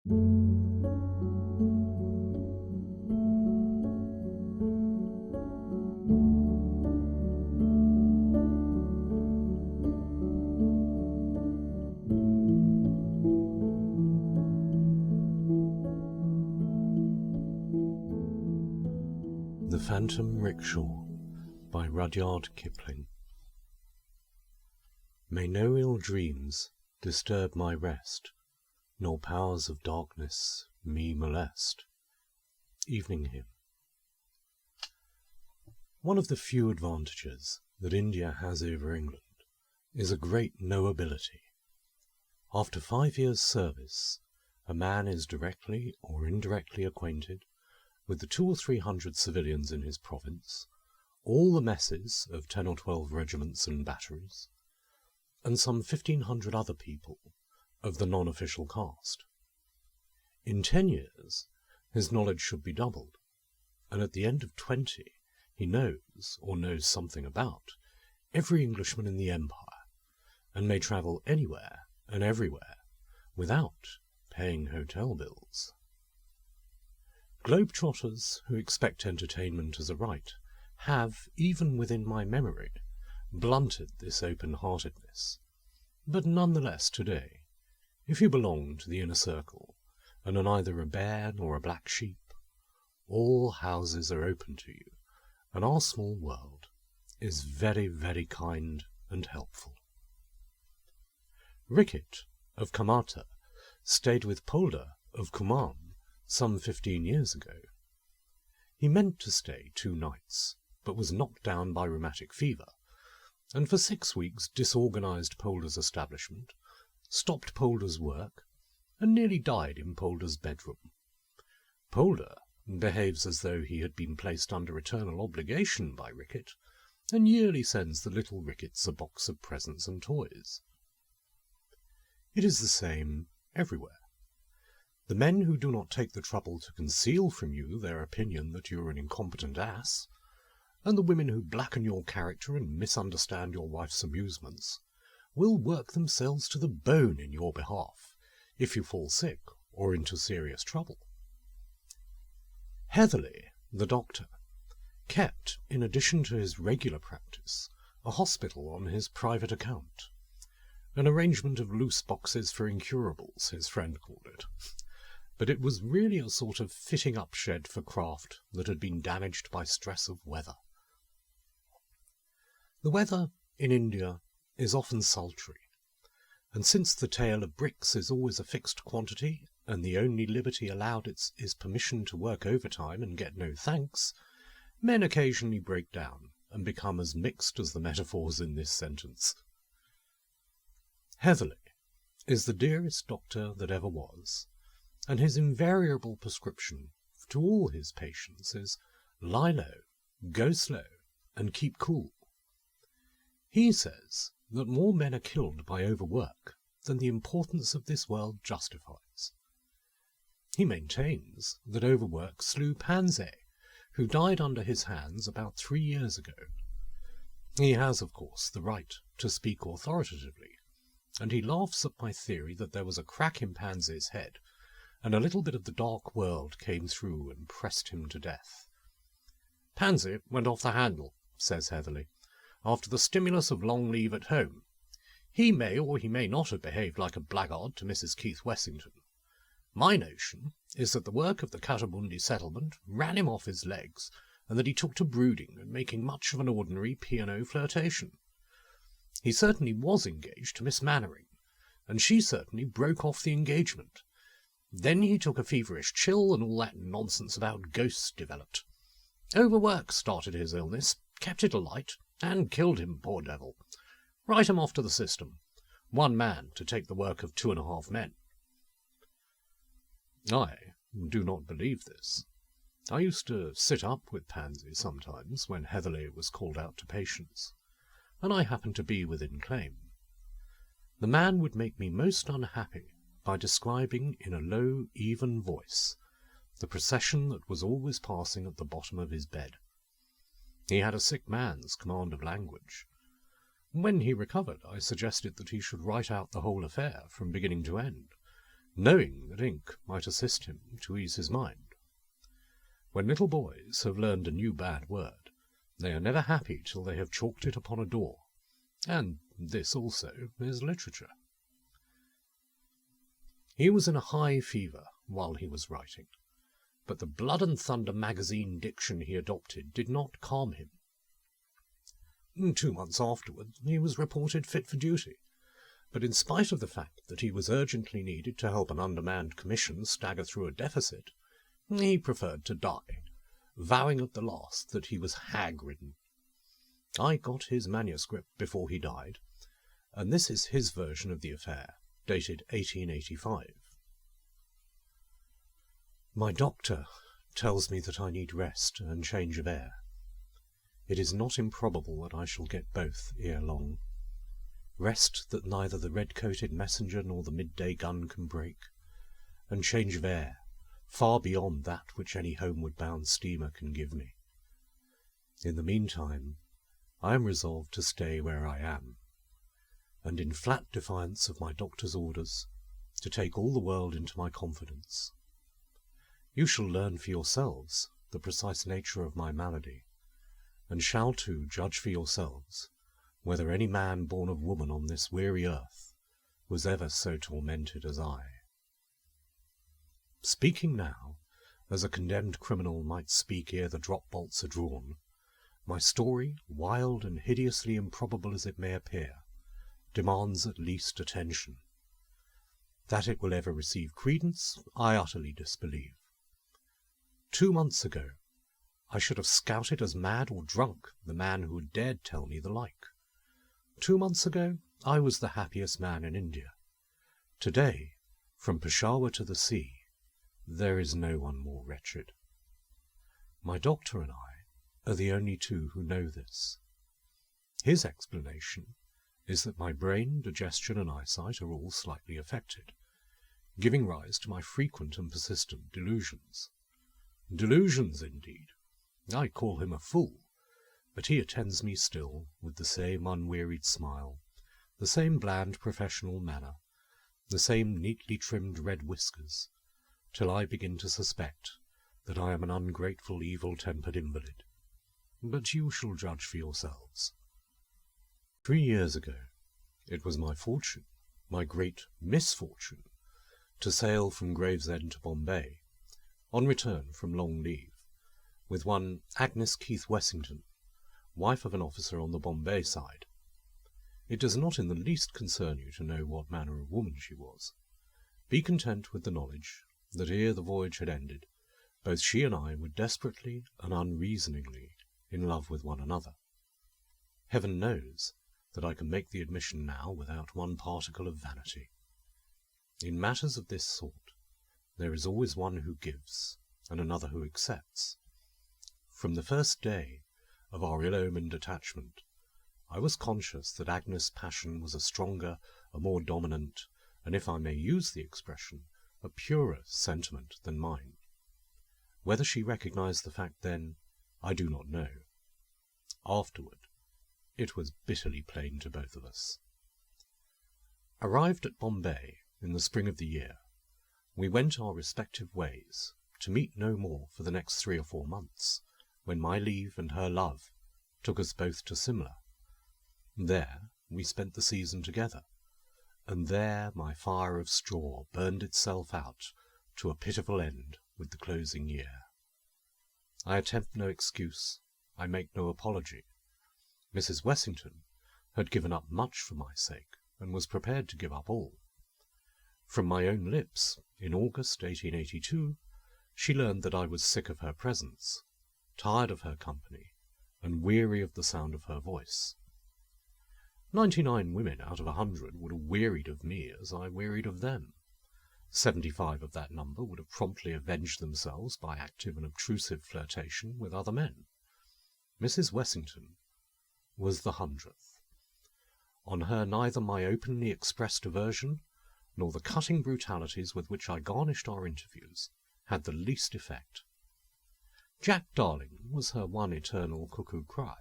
The Phantom Rickshaw by Rudyard Kipling. May no ill dreams disturb my rest, nor powers of darkness me molest. Evening Hymn. One of the few advantages that India has over England is a great knowability. After 5 years' service, a man is directly or indirectly acquainted with the 200 or 300 civilians in his province, all the messes of 10 or 12 regiments and batteries, and some 1,500 other people of the non-official caste. In 10 years, his knowledge should be doubled, and at the end of 20, he knows, or knows something about, every Englishman in the empire, and may travel anywhere and everywhere without paying hotel bills. Globetrotters who expect entertainment as a right have, even within my memory, blunted this open-heartedness. But nonetheless today, if you belong to the inner circle and are neither a bear nor a black sheep, all houses are open to you, and our small world is very, very kind and helpful. Rickett of Kamata stayed with Polder of Kuman some 15 years ago. He meant to stay 2 nights, but was knocked down by rheumatic fever, and for 6 weeks disorganized Polder's establishment, stopped Polder's work, and nearly died in Polder's bedroom. Polder behaves as though he had been placed under eternal obligation by Rickett, and yearly sends the little Ricketts a box of presents and toys. It is the same everywhere. The men who do not take the trouble to conceal from you their opinion that you are an incompetent ass, and the women who blacken your character and misunderstand your wife's amusements, will work themselves to the bone in your behalf if you fall sick or into serious trouble. Heatherley, the doctor, kept, in addition to his regular practice, a hospital on his private account. An arrangement of loose boxes for incurables, his friend called it. But it was really a sort of fitting-up shed for craft that had been damaged by stress of weather. The weather in India is often sultry, and since the tale of bricks is always a fixed quantity, and the only liberty allowed is permission to work overtime and get no thanks, men occasionally break down and become as mixed as the metaphors in this sentence. Heatherley is the dearest doctor that ever was, and his invariable prescription to all his patients is lie low, go slow, and keep cool. He says that more men are killed by overwork than the importance of this world justifies. He maintains that overwork slew Pansy, who died under his hands about 3 years ago. He has, of course, the right to speak authoritatively, and he laughs at my theory that there was a crack in Pansy's head, and a little bit of the dark world came through and pressed him to death. Pansy went off the handle, says Heatherley, after the stimulus of long leave at home. He may or he may not have behaved like a blackguard to Mrs. Keith Wessington. My notion is that the work of the Katabundi settlement ran him off his legs, and that he took to brooding and making much of an ordinary P&O flirtation. He certainly was engaged to Miss Mannering, and she certainly broke off the engagement. Then he took a feverish chill, and all that nonsense about ghosts developed. Overwork started his illness, kept it alight, and killed him, poor devil. Write him off to the system. 1 man to take the work of 2.5 men. I do not believe this. I used to sit up with Pansy sometimes when Heatherley was called out to patients, and I happened to be within claim. The man would make me most unhappy by describing in a low, even voice the procession that was always passing at the bottom of his bed. He had a sick man's command of language. When he recovered, I suggested that he should write out the whole affair from beginning to end, knowing that ink might assist him to ease his mind. When little boys have learned a new bad word, they are never happy till they have chalked it upon a door, and this also is literature. He was in a high fever while he was writing, but the Blood and Thunder magazine diction he adopted did not calm him. 2 months afterward he was reported fit for duty, but in spite of the fact that he was urgently needed to help an undermanned commission stagger through a deficit, he preferred to die, vowing at the last that he was hag-ridden. I got his manuscript before he died, and this is his version of the affair, dated 1885. My doctor tells me that I need rest and change of air. It is not improbable that I shall get both ere long. Rest that neither the red-coated messenger nor the midday gun can break, and change of air far beyond that which any homeward-bound steamer can give me. In the meantime, I am resolved to stay where I am, and in flat defiance of my doctor's orders, to take all the world into my confidence. You shall learn for yourselves the precise nature of my malady, and shall too judge for yourselves whether any man born of woman on this weary earth was ever so tormented as I. Speaking now, as a condemned criminal might speak ere the drop-bolts are drawn, my story, wild and hideously improbable as it may appear, demands at least attention. That it will ever receive credence, I utterly disbelieve. 2 months ago, I should have scouted as mad or drunk the man who had dared tell me the like. 2 months ago, I was the happiest man in India. Today, from Peshawar to the sea, there is no one more wretched. My doctor and I are the only two who know this. His explanation is that my brain, digestion, and eyesight are all slightly affected, giving rise to my frequent and persistent delusions. Delusions, indeed. I call him a fool, but he attends me still with the same unwearied smile, the same bland professional manner, the same neatly trimmed red whiskers, till I begin to suspect that I am an ungrateful, evil-tempered invalid. But you shall judge for yourselves. 3 years ago, it was my fortune, my great misfortune, to sail from Gravesend to Bombay, on return from long leave, with one Agnes Keith Wessington, wife of an officer on the Bombay side. It does not in the least concern you to know what manner of woman she was. Be content with the knowledge that ere the voyage had ended, both she and I were desperately and unreasoningly in love with one another. Heaven knows that I can make the admission now without one particle of vanity. In matters of this sort, there is always one who gives, and another who accepts. From the first day of our ill-omened attachment, I was conscious that Agnes' passion was a stronger, a more dominant, and, if I may use the expression, a purer sentiment than mine. Whether she recognized the fact then, I do not know. Afterward, it was bitterly plain to both of us. Arrived at Bombay in the spring of the year, we went our respective ways, to meet no more for the next 3 or 4 months, when my leave and her love took us both to Simla. There we spent the season together, and there my fire of straw burned itself out to a pitiful end with the closing year. I attempt no excuse, I make no apology. Mrs. Wessington had given up much for my sake, and was prepared to give up all. From my own lips, in August 1882, she learned that I was sick of her presence, tired of her company, and weary of the sound of her voice. 99 women out of 100 would have wearied of me as I wearied of them. 75 of that number would have promptly avenged themselves by active and obtrusive flirtation with other men. Mrs. Wessington was the 100th. On her neither my openly expressed aversion, nor the cutting brutalities with which I garnished our interviews, had the least effect. "Jack, darling," was her one eternal cuckoo cry.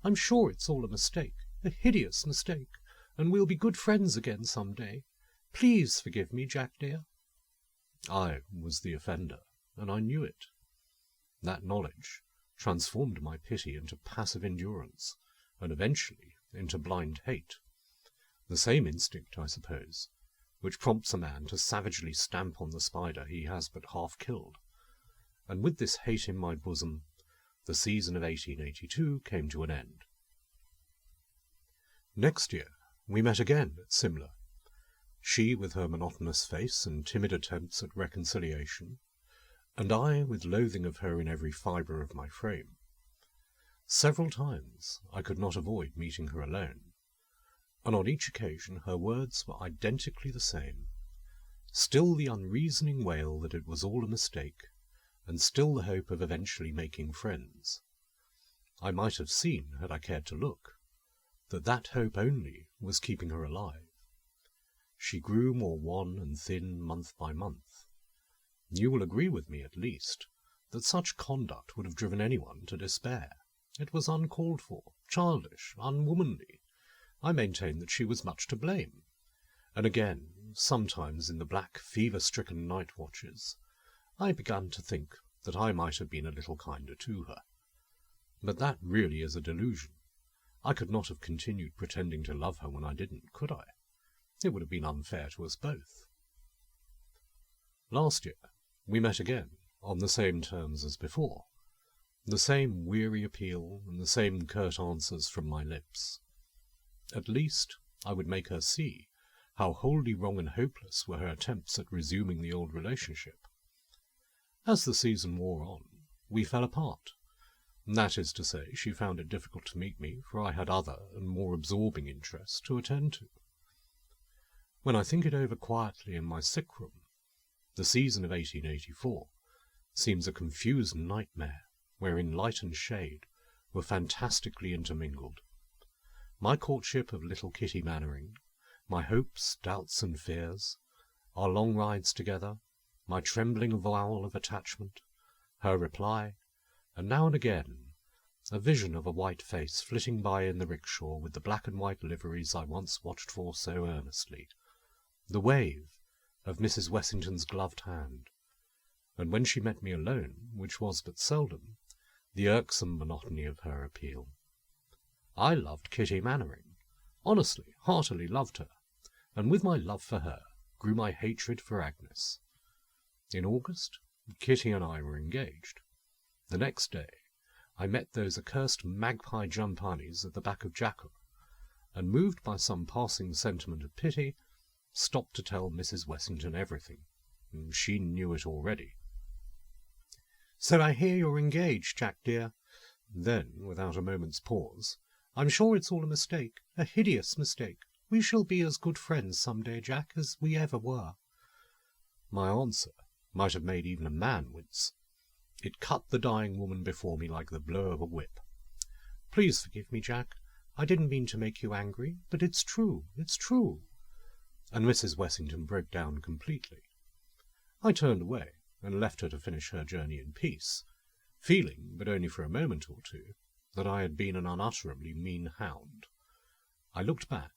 "I'm sure it's all a mistake, a hideous mistake, and we'll be good friends again some day. Please forgive me, Jack dear." I was the offender, and I knew it. That knowledge transformed my pity into passive endurance, and eventually into blind hate. The same instinct, I suppose, which prompts a man to savagely stamp on the spider he has but half killed. And with this hate in my bosom, the season of 1882 came to an end. Next year we met again at Simla, she with her monotonous face and timid attempts at reconciliation, and I with loathing of her in every fibre of my frame. Several times I could not avoid meeting her alone, and on each occasion her words were identically the same, still the unreasoning wail that it was all a mistake, and still the hope of eventually making friends. I might have seen, had I cared to look, that that hope only was keeping her alive. She grew more wan and thin month by month. You will agree with me, at least, that such conduct would have driven anyone to despair. It was uncalled for, childish, unwomanly. I maintain that she was much to blame. And again, sometimes in the black, fever-stricken night watches, I began to think that I might have been a little kinder to her. But that really is a delusion. I could not have continued pretending to love her when I didn't, could I? It would have been unfair to us both. Last year we met again, on the same terms as before, the same weary appeal and the same curt answers from my lips. At least I would make her see how wholly wrong and hopeless were her attempts at resuming the old relationship. As the season wore on, we fell apart. That is to say, she found it difficult to meet me, for I had other and more absorbing interests to attend to. When I think it over quietly in my sick room, the season of 1884 seems a confused nightmare wherein light and shade were fantastically intermingled. My courtship of little Kitty Mannering, my hopes, doubts, and fears, our long rides together, my trembling avowal of attachment, her reply, and now and again a vision of a white face flitting by in the rickshaw with the black and white liveries I once watched for so earnestly, the wave of Mrs. Wessington's gloved hand, and when she met me alone, which was but seldom, the irksome monotony of her appeal. I loved Kitty Mannering, honestly, heartily loved her, and with my love for her grew my hatred for Agnes. In August, Kitty and I were engaged. The next day I met those accursed magpie Jampanis at the back of Jacko, and moved by some passing sentiment of pity, stopped to tell Mrs. Wessington everything. She knew it already. "So I hear you're engaged, Jack dear." Then, without a moment's pause, "I'm sure it's all a mistake, a hideous mistake. We shall be as good friends some day, Jack, as we ever were." My answer might have made even a man wince. It cut the dying woman before me like the blow of a whip. "Please forgive me, Jack. I didn't mean to make you angry, but it's true, it's true." And Mrs. Wessington broke down completely. I turned away and left her to finish her journey in peace, feeling, but only for a moment or two, that I had been an unutterably mean hound. I looked back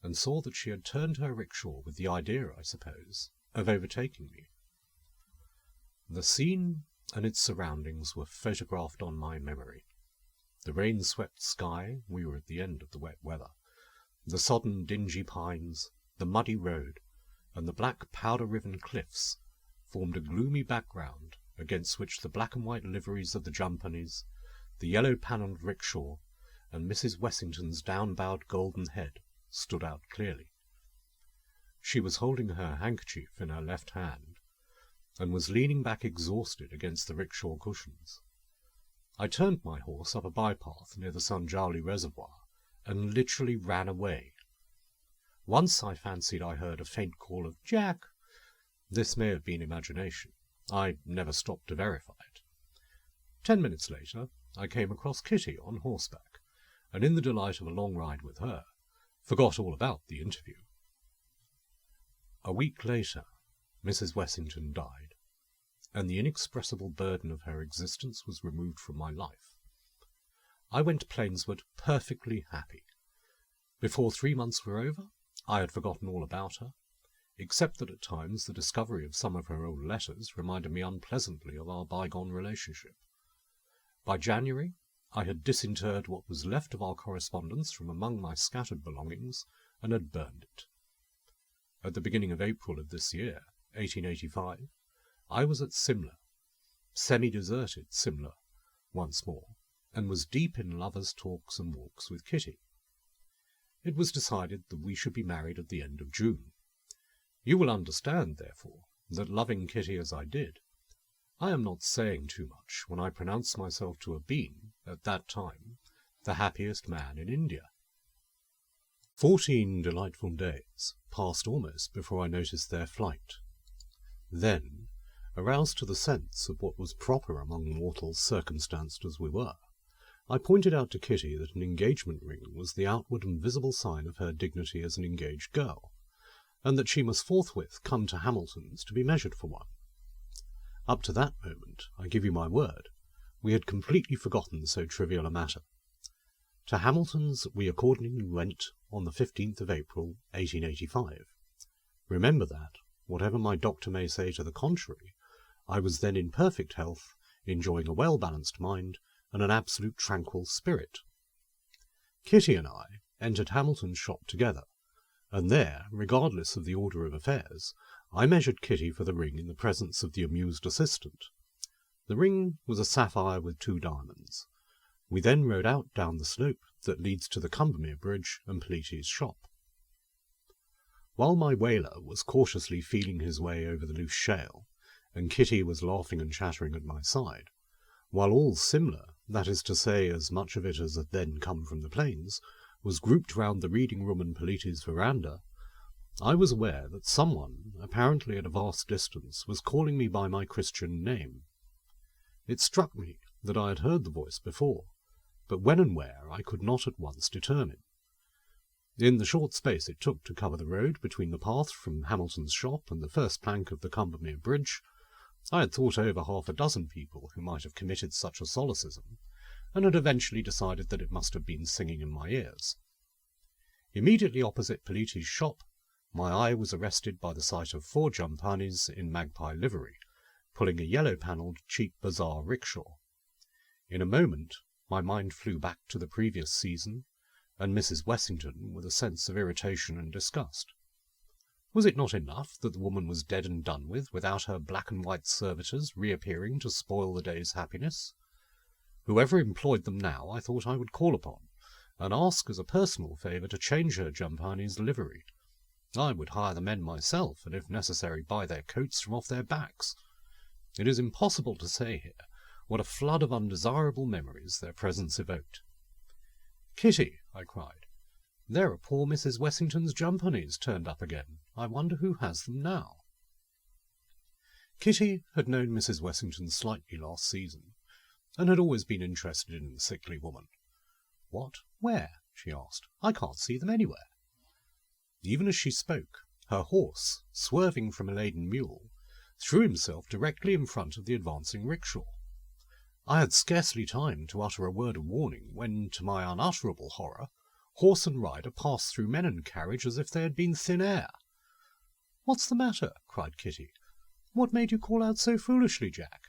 and saw that she had turned her rickshaw with the idea, I suppose, of overtaking me. The scene and its surroundings were photographed on my memory. The rain-swept sky, we were at the end of the wet weather, the sodden, dingy pines, the muddy road, and the black powder-riven cliffs formed a gloomy background against which the black and white liveries of the Jumpanies, the yellow-panelled rickshaw, and Mrs. Wessington's down-bowed golden head stood out clearly. She was holding her handkerchief in her left hand, and was leaning back exhausted against the rickshaw cushions. I turned my horse up a bypath near the Sanjali Reservoir, and literally ran away. Once I fancied I heard a faint call of "Jack." This may have been imagination. I never stopped to verify it. 10 minutes later I came across Kitty on horseback, and in the delight of a long ride with her, forgot all about the interview. A week later Mrs. Wessington died, and the inexpressible burden of her existence was removed from my life. I went plainsward perfectly happy. Before 3 months were over, I had forgotten all about her. except that at times the discovery of some of her old letters reminded me unpleasantly of our bygone relationship. By January, I had disinterred what was left of our correspondence from among my scattered belongings and had burned it. At the beginning of April of this year, 1885, I was at Simla, semi-deserted Simla, once more, and was deep in lovers' talks and walks with Kitty. It was decided that we should be married at the end of June. You will understand, therefore, that loving Kitty as I did, I am not saying too much when I pronounce myself to have been, at that time, the happiest man in India. 14 delightful days passed almost before I noticed their flight. Then, aroused to the sense of what was proper among mortals circumstanced as we were, I pointed out to Kitty that an engagement ring was the outward and visible sign of her dignity as an engaged girl, and that she must forthwith come to Hamilton's to be measured for one. Up to that moment, I give you my word, we had completely forgotten so trivial a matter. To Hamilton's we accordingly went on the 15th of April, 1885. Remember that, whatever my doctor may say to the contrary, I was then in perfect health, enjoying a well-balanced mind and an absolute tranquil spirit. Kitty and I entered Hamilton's shop together, and there, regardless of the order of affairs, I measured Kitty for the ring in the presence of the amused assistant. The ring was a sapphire with 2 diamonds. We then rode out down the slope that leads to the Combermere Bridge and Politis' shop. While my whaler was cautiously feeling his way over the loose shale, and Kitty was laughing and chattering at my side, while all Simla, that is to say as much of it as had then come from the plains, was grouped round the reading-room and Politis' veranda, I was aware that someone, apparently at a vast distance, was calling me by my Christian name. It struck me that I had heard the voice before, but when and where I could not at once determine. In the short space it took to cover the road between the path from Hamilton's shop and the first plank of the Combermere Bridge, I had thought over 6 people who might have committed such a solecism, and had eventually decided that it must have been singing in my ears. Immediately opposite Politis' shop, my eye was arrested by the sight of 4 Jampanis in magpie livery, pulling a yellow-panelled cheap bazaar rickshaw. In a moment my mind flew back to the previous season, and Mrs. Wessington with a sense of irritation and disgust. Was it not enough that the woman was dead and done with, without her black-and-white servitors reappearing to spoil the day's happiness? Whoever employed them now I thought I would call upon, and ask as a personal favour to change her Jampani's livery. I would hire the men myself, and if necessary buy their coats from off their backs. It is impossible to say here what a flood of undesirable memories their presence evoked. "Kitty," I cried, "there are poor Mrs. Wessington's Jampanis turned up again. I wonder who has them now." Kitty had known Mrs. Wessington slightly last season, and had always been interested in the sickly woman. "What? Where?" she asked. "I can't see them anywhere." Even as she spoke, her horse, swerving from a laden mule, threw himself directly in front of the advancing rickshaw. I had scarcely time to utter a word of warning when, to my unutterable horror, horse and rider passed through men and carriage as if they had been thin air. "What's the matter?" cried Kitty. "What made you call out so foolishly, Jack?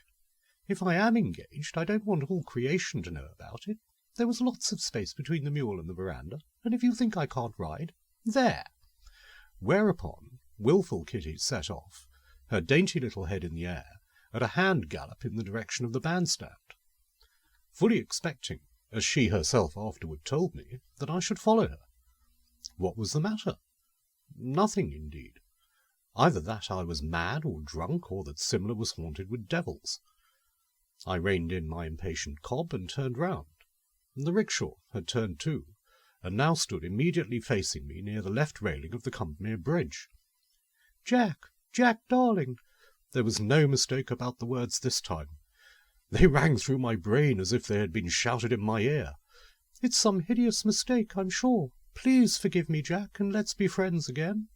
If I am engaged, I don't want all creation to know about it. There was lots of space between the mule and the veranda, and if you think I can't ride, there!" Whereupon wilful Kitty set off, her dainty little head in the air, at a hand gallop in the direction of the bandstand, fully expecting, as she herself afterward told me, that I should follow her. What was the matter? Nothing, indeed. Either that I was mad or drunk, or that Simla was haunted with devils. I reined in my impatient cob and turned round. The rickshaw had turned too, and now stood immediately facing me near the left railing of the Combermere Bridge. "Jack! Jack, darling!" There was no mistake about the words this time. They rang through my brain as if they had been shouted in my ear. "It's some hideous mistake, I'm sure. Please forgive me, Jack, and let's be friends again."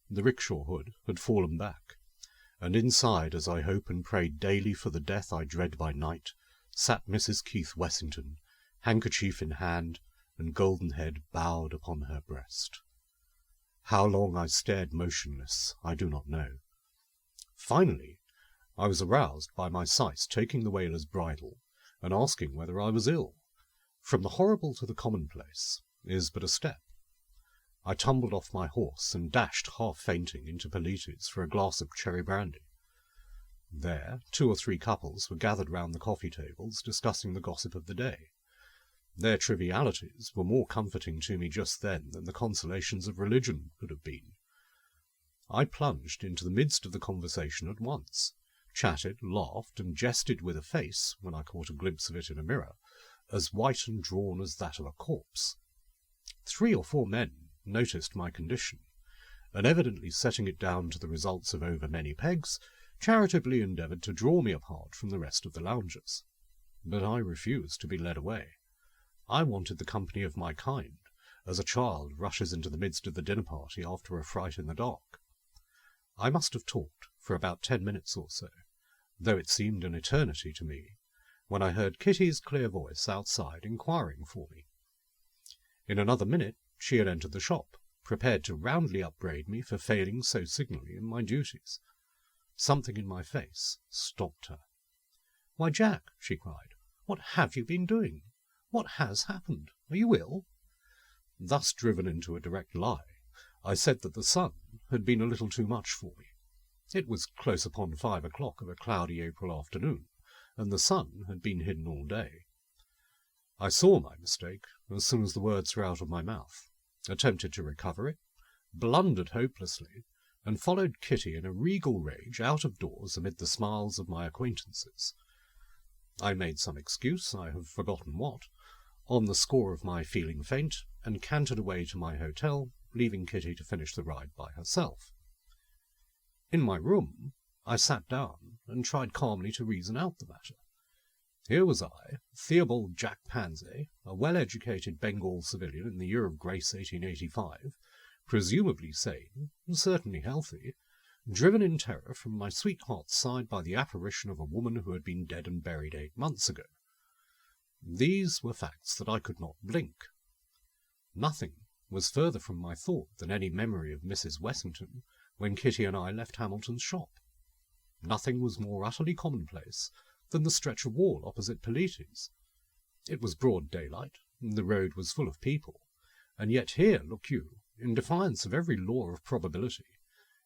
The rickshaw hood had fallen back, and inside, as I hope and prayed daily for the death I dread by night, sat Mrs. Keith Wessington, handkerchief in hand, and golden head bowed upon her breast. How long I stared motionless, I do not know. Finally, I was aroused by my syce taking the whaler's bridle and asking whether I was ill. From the horrible to the commonplace is but a step. I tumbled off my horse and dashed half-fainting into Polites for a glass of cherry brandy. There, 2 or 3 couples were gathered round the coffee tables discussing the gossip of the day. Their trivialities were more comforting to me just then than the consolations of religion could have been. I plunged into the midst of the conversation at once, chatted, laughed, and jested with a face, when I caught a glimpse of it in a mirror, as white and drawn as that of a corpse. 3 or 4 men noticed my condition, and evidently setting it down to the results of over many pegs, charitably endeavoured to draw me apart from the rest of the loungers. But I refused to be led away. I wanted the company of my kind, as a child rushes into the midst of the dinner party after a fright in the dark. I must have talked for about 10 minutes or so, though it seemed an eternity to me, when I heard Kitty's clear voice outside inquiring for me. In another minute she had entered the shop, prepared to roundly upbraid me for failing so signally in my duties. Something in my face stopped her. "Why, Jack," she cried, "what have you been doing? What has happened? Are you ill?" Thus driven into a direct lie, I said that the sun had been a little too much for me. It was close upon 5 o'clock of a cloudy April afternoon, and the sun had been hidden all day. I saw my mistake as soon as the words were out of my mouth, attempted to recover it, blundered hopelessly, and followed Kitty in a regal rage out of doors amid the smiles of my acquaintances. I made some excuse, I have forgotten what, on the score of my feeling faint, and cantered away to my hotel, leaving Kitty to finish the ride by herself. In my room, I sat down and tried calmly to reason out the matter. Here was I, Theobald Jack Pansay, a well-educated Bengal civilian in the year of grace 1885, presumably sane, and certainly healthy, driven in terror from my sweetheart's side by the apparition of a woman who had been dead and buried 8 months ago. These were facts that I could not blink. Nothing was further from my thought than any memory of Mrs. Wessington when Kitty and I left Hamilton's shop. Nothing was more utterly commonplace than the stretch of wall opposite Polites. It was broad daylight, and the road was full of people, and yet here, look you, in defiance of every law of probability,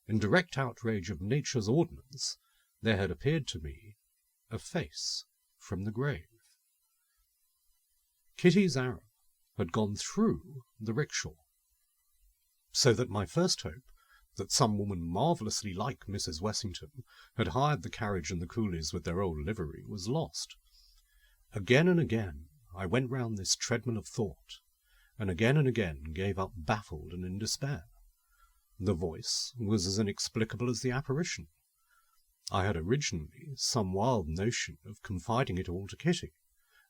in direct outrage of nature's ordinance, there had appeared to me a face from the grave. Kitty's Arab had gone through the rickshaw, so that my first hope that some woman marvellously like Mrs. Wessington had hired the carriage and the coolies with their old livery was lost. Again and again I went round this treadmill of thought, and again gave up baffled and in despair. The voice was as inexplicable as the apparition. I had originally some wild notion of confiding it all to Kitty,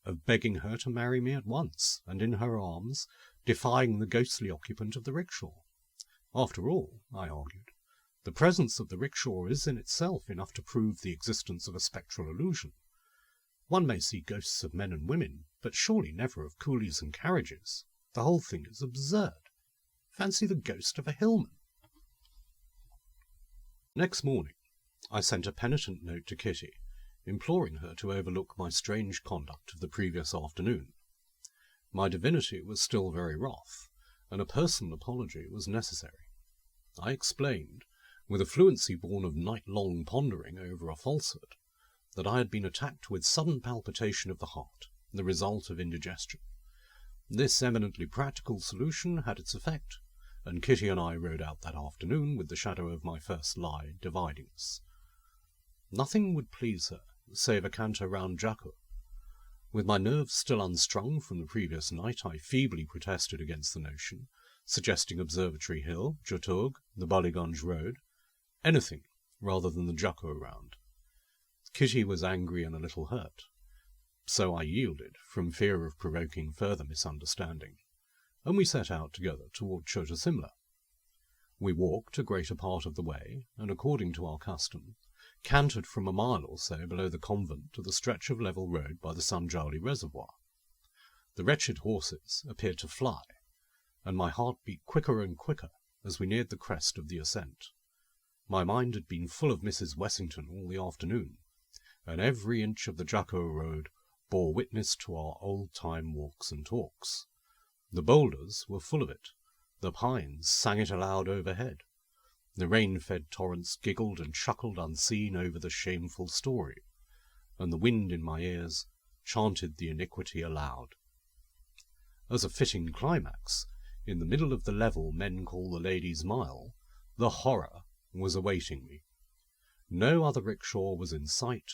of begging her to marry me at once, and in her arms defying the ghostly occupant of the rickshaw. After all, I argued, the presence of the rickshaw is in itself enough to prove the existence of a spectral illusion. One may see ghosts of men and women, but surely never of coolies and carriages. The whole thing is absurd. Fancy the ghost of a hillman. Next morning, I sent a penitent note to Kitty, imploring her to overlook my strange conduct of the previous afternoon. My divinity was still very wroth, and a personal apology was necessary. I explained, with a fluency born of night-long pondering over a falsehood, that I had been attacked with sudden palpitation of the heart, the result of indigestion. This eminently practical solution had its effect, and Kitty and I rode out that afternoon with the shadow of my first lie dividing us. Nothing would please her save a canter round Jaco. With my nerves still unstrung from the previous night, I feebly protested against the notion, suggesting Observatory Hill, Jutog, the Ballygunge Road, anything rather than the Jaco round. Kitty was angry and a little hurt, so I yielded from fear of provoking further misunderstanding, and we set out together toward Chota Simla. We walked a greater part of the way, and according to our custom, cantered from a mile or so below the convent to the stretch of level road by the Sanjali Reservoir. The wretched horses appeared to fly, and my heart beat quicker and quicker as we neared the crest of the ascent. My mind had been full of Mrs. Wessington all the afternoon, and every inch of the Jacko road bore witness to our old-time walks and talks. The boulders were full of it. The pines sang it aloud overhead. The rain-fed torrents giggled and chuckled unseen over the shameful story, and the wind in my ears chanted the iniquity aloud. As a fitting climax, in the middle of the level men call the Ladies' Mile, the horror was awaiting me. No other rickshaw was in sight,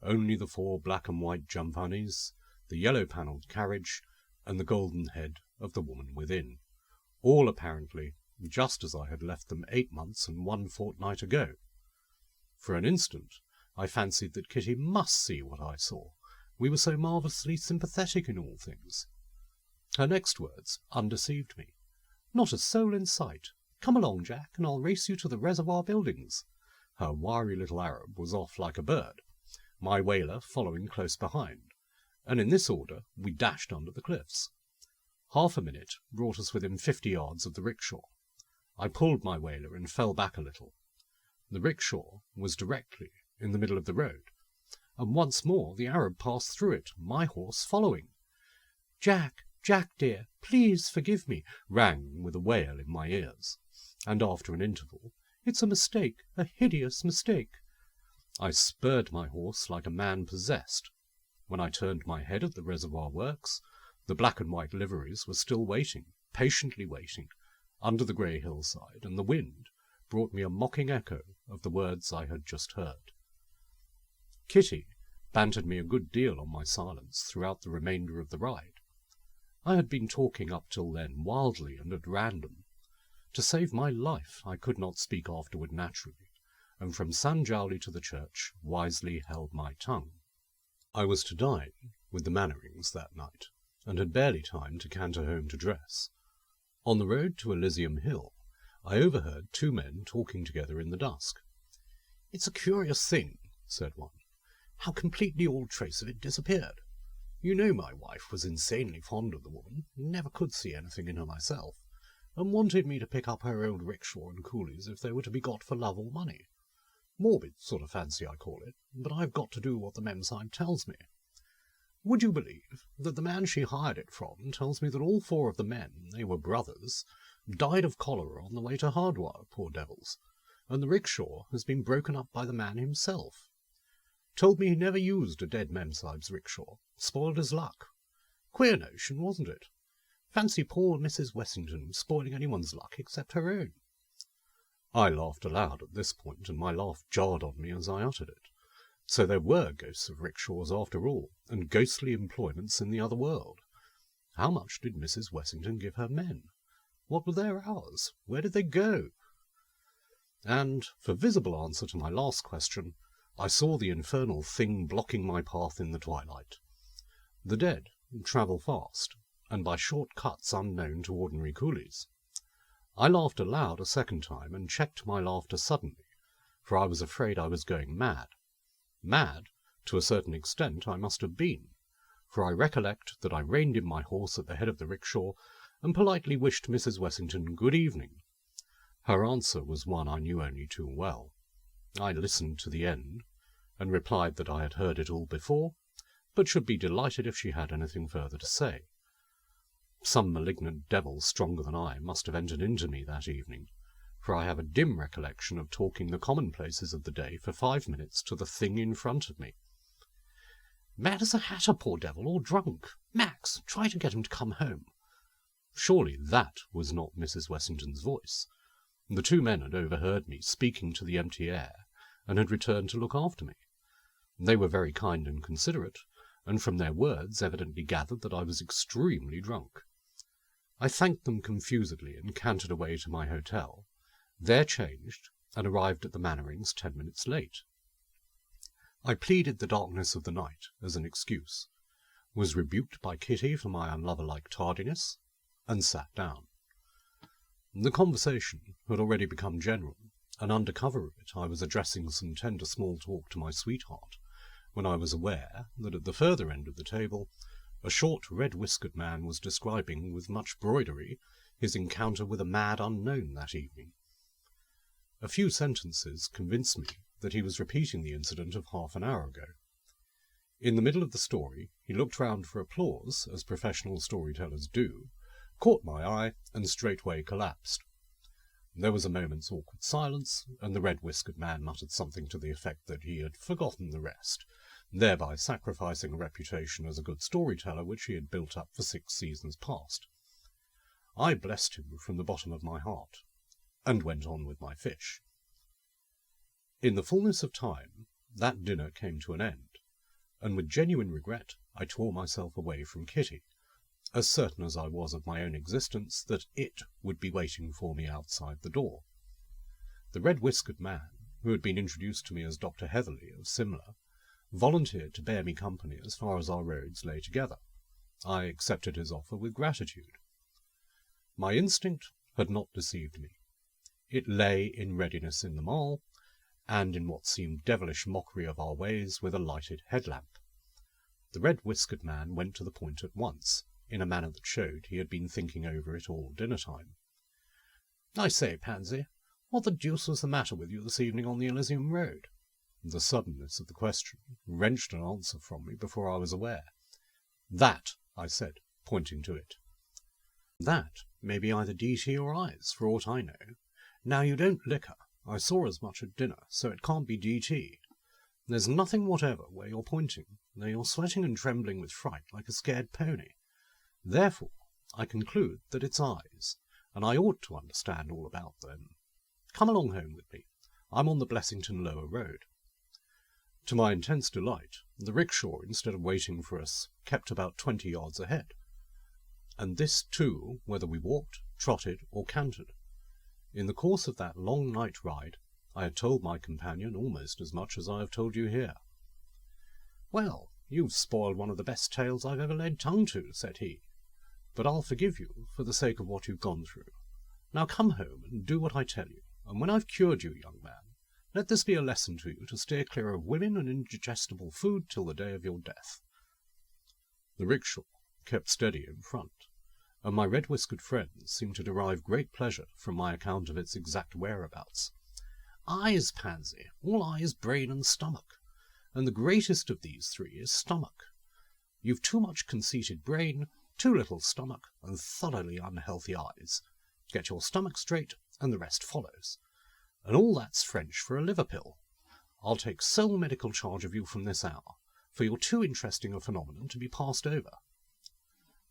only the 4 black and white jumpanese, the yellow-panelled carriage, and the golden head of the woman within, all apparently just as I had left them 8 months and 1 fortnight ago. For an instant I fancied that Kitty must see what I saw. We were so marvellously sympathetic in all things. Her next words undeceived me. "Not a soul in sight. Come along, Jack, and I'll race you to the reservoir buildings." Her wiry little Arab was off like a bird, my whaler following close behind, and in this order we dashed under the cliffs. Half a minute brought us within 50 yards of the rickshaw. I pulled my whaler and fell back a little. The rickshaw was directly in the middle of the road, and once more the Arab passed through it, my horse following. "Jack, Jack dear, please forgive me," rang with a wail in my ears, and after an interval, "It's a mistake, a hideous mistake." I spurred my horse like a man possessed. When I turned my head at the reservoir works, the black and white liveries were still waiting, patiently waiting, under the grey hillside, and the wind brought me a mocking echo of the words I had just heard. Kitty bantered me a good deal on my silence throughout the remainder of the ride. I had been talking up till then wildly and at random. To save my life I could not speak afterward naturally, and from Sanjowlie to the church wisely held my tongue. I was to dine with the Mannerings that night, and had barely time to canter home to dress. On the road to Elysium Hill, I overheard 2 men talking together in the dusk. "It's a curious thing," said one, "how completely all trace of it disappeared. You know my wife was insanely fond of the woman, never could see anything in her myself, and wanted me to pick up her old rickshaw and coolies if they were to be got for love or money. Morbid sort of fancy, I call it, but I've got to do what the Memsahib tells me. Would you believe that the man she hired it from tells me that all 4 of the men, they were brothers, died of cholera on the way to Hardwire, poor devils, and the rickshaw has been broken up by the man himself. Told me he never used a dead Memsahib's rickshaw, spoiled his luck. Queer notion, wasn't it? Fancy poor Mrs. Wessington spoiling anyone's luck except her own." I laughed aloud at this point, and my laugh jarred on me as I uttered it. So there were ghosts of rickshaws after all, and ghostly employments in the other world. How much did Mrs. Wessington give her men? What were their hours? Where did they go? And, for visible answer to my last question, I saw the infernal thing blocking my path in the twilight. The dead travel fast, and by short cuts unknown to ordinary coolies. I laughed aloud a second time, and checked my laughter suddenly, for I was afraid I was going mad. Mad, to a certain extent, I must have been, for I recollect that I reined in my horse at the head of the rickshaw, and politely wished Mrs. Wessington good evening. Her answer was one I knew only too well. I listened to the end, and replied that I had heard it all before, but should be delighted if she had anything further to say. Some malignant devil stronger than I must have entered into me that evening, for I have a dim recollection of talking the commonplaces of the day for 5 minutes to the thing in front of me. "Mad as a hatter, poor devil, or drunk. Max, try to get him to come home." Surely that was not Mrs. Wessington's voice. The 2 men had overheard me speaking to the empty air, and had returned to look after me. They were very kind and considerate, and from their words evidently gathered that I was extremely drunk. I thanked them confusedly and cantered away to my hotel, there changed, and arrived at the Mannerings 10 minutes late. I pleaded the darkness of the night as an excuse, was rebuked by Kitty for my unlover-like tardiness, and sat down. The conversation had already become general, and under cover of it I was addressing some tender small talk to my sweetheart, when I was aware that at the further end of the table a short red-whiskered man was describing with much broidery his encounter with a mad unknown that evening. A few sentences convinced me that he was repeating the incident of half an hour ago. In the middle of the story, he looked round for applause, as professional storytellers do, caught my eye, and straightway collapsed. There was a moment's awkward silence, and the red-whiskered man muttered something to the effect that he had forgotten the rest, thereby sacrificing a reputation as a good storyteller which he had built up for 6 seasons past. I blessed him from the bottom of my heart, and went on with my fish. In the fullness of time, that dinner came to an end, and with genuine regret I tore myself away from Kitty, as certain as I was of my own existence that it would be waiting for me outside the door. The red-whiskered man, who had been introduced to me as Dr. Heatherley of Simla, volunteered to bear me company as far as our roads lay together. I accepted his offer with gratitude. My instinct had not deceived me. It lay in readiness in the mall, and in what seemed devilish mockery of our ways with a lighted headlamp. The red-whiskered man went to the point at once, in a manner that showed he had been thinking over it all dinner-time. "I say, Pansy, what the deuce was the matter with you this evening on the Elysium Road?" The suddenness of the question wrenched an answer from me before I was aware. "That," I said, pointing to it. "That may be either D.T. or eyes, for aught I know. Now, you don't liquor. I saw as much at dinner, so it can't be D.T. There's nothing whatever where you're pointing, though you're sweating and trembling with fright like a scared pony. Therefore, I conclude that it's eyes, and I ought to understand all about them. Come along home with me. I'm on the Blessington Lower Road." To my intense delight, the rickshaw, instead of waiting for us, kept about 20 yards ahead. And this, too, whether we walked, trotted, or cantered. In the course of that long night ride, I had told my companion almost as much as I have told you here. "Well, you've spoiled one of the best tales I've ever laid tongue to," said he. "But I'll forgive you for the sake of what you've gone through. Now come home and do what I tell you, and when I've cured you, young man, let this be a lesson to you to steer clear of women and indigestible food till the day of your death." The rickshaw kept steady in front, and my red-whiskered friends seemed to derive great pleasure from my account of its exact whereabouts. "Eyes, Pansy, all eyes, brain, and stomach, and the greatest of these 3 is stomach. You've too much conceited brain, too little stomach, and thoroughly unhealthy eyes. Get your stomach straight, and the rest follows. And all that's French for a liver pill. I'll take sole medical charge of you from this hour, for you're too interesting a phenomenon to be passed over."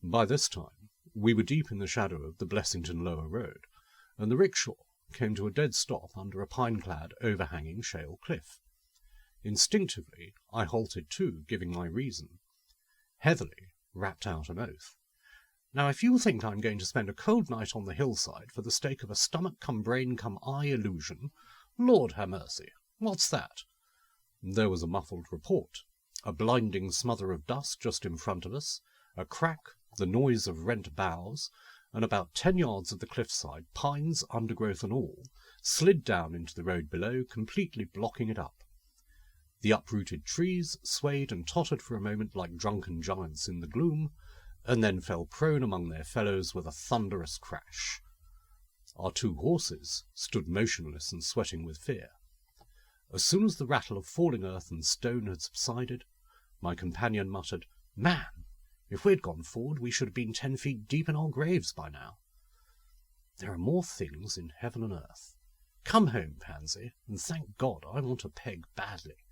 By this time, we were deep in the shadow of the Blessington Lower Road, and the rickshaw came to a dead stop under a pine-clad, overhanging shale cliff. Instinctively, I halted too, giving my reason. Heatherley rapped out an oath. "Now, if you think I'm going to spend a cold night on the hillside for the stake of a stomach-cum-brain-cum-eye illusion, Lord ha' mercy, what's that?" There was a muffled report, a blinding smother of dust just in front of us, a crack, the noise of rent boughs, and about 10 yards of the cliffside, pines, undergrowth and all, slid down into the road below, completely blocking it up. The uprooted trees swayed and tottered for a moment like drunken giants in the gloom, and then fell prone among their fellows with a thunderous crash. Our 2 horses stood motionless and sweating with fear. As soon as the rattle of falling earth and stone had subsided, my companion muttered, "Man, if we'd gone forward, we should have been 10 feet deep in our graves by now. There are more things in heaven and earth. Come home, Pansy, and thank God I want a peg badly."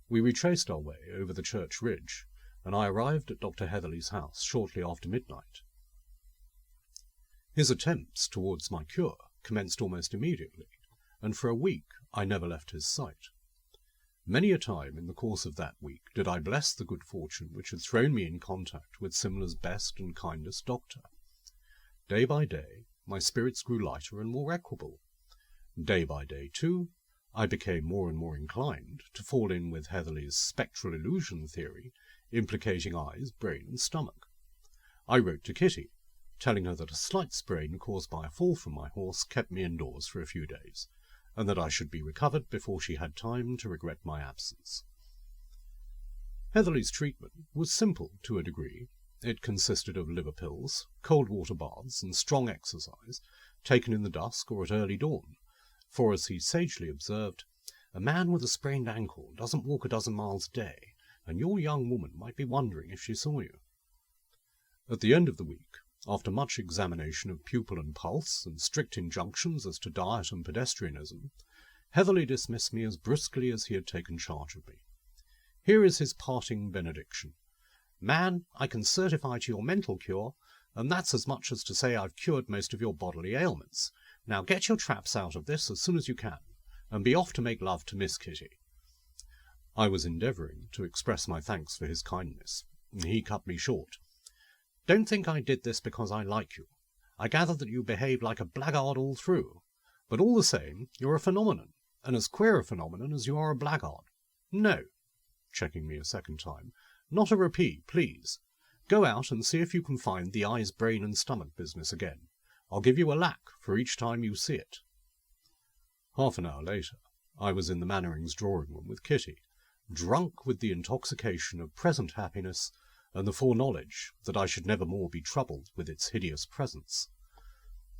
We retraced our way over the church ridge, and I arrived at Dr. Heatherley's house shortly after midnight. His attempts towards my cure commenced almost immediately, and for a week I never left his sight. Many a time in the course of that week did I bless the good fortune which had thrown me in contact with Simla's best and kindest doctor. Day by day my spirits grew lighter and more equable. Day by day, too, I became more and more inclined to fall in with Heatherley's spectral illusion theory, implicating eyes, brain, and stomach. I wrote to Kitty, telling her that a slight sprain caused by a fall from my horse kept me indoors for a few days, and that I should be recovered before she had time to regret my absence. Heatherley's treatment was simple to a degree, It consisted of liver pills, cold water baths, and strong exercise, taken in the dusk or at early dawn, for, as he sagely observed, a man with a sprained ankle doesn't walk a dozen miles a day, and your young woman might be wondering if she saw you. At the end of the week, after much examination of pupil and pulse, and strict injunctions as to diet and pedestrianism, Heatherly dismissed me as brusquely as he had taken charge of me. Here is his parting benediction. Man, I can certify to your mental cure, and that's as much as to say I've cured most of your bodily ailments. Now get your traps out of this as soon as you can, and be off to make love to Miss Kitty. I was endeavouring to express my thanks for his kindness. He cut me short. Don't think I did this because I like you. I gather that you behaved like a blackguard all through, but all the same you're a phenomenon, and as queer a phenomenon as you are a blackguard. No, checking me a second time, not a repeat, please. Go out and see if you can find the eyes, brain and stomach business again. I'll give you a lac for each time you see it. Half an hour later, I was in the Mannerings' drawing-room with Kitty, drunk with the intoxication of present happiness and the foreknowledge that I should never more be troubled with its hideous presence.